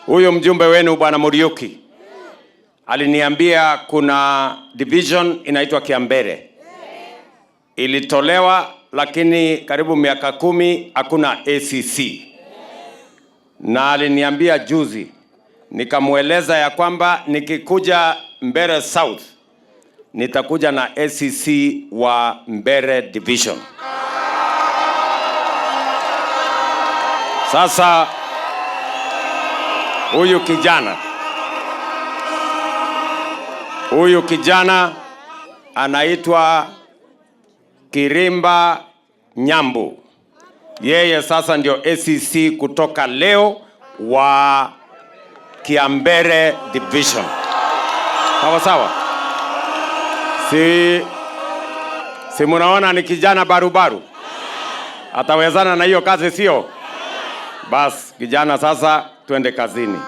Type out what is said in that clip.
Huyo mjumbe wenu Bwana Muriuki aliniambia kuna division inaitwa Kiambere. Ilitolewa lakini karibu miaka 10 hakuna ACC. Na aliniambia juzi, nikamueleza ya kwamba nikikuja Mbere South nitakuja na ACC wa Mbere Division. Sasa huyu kijana anaitwa Kirimba Nyambu. Yeye sasa ndio ACC kutoka leo wa Kiambere Division. Sawa sawa. Si munaona ni kijana barubaru? Atawezana na hiyo kazi sio? Bas kijana, sasa twende kazini.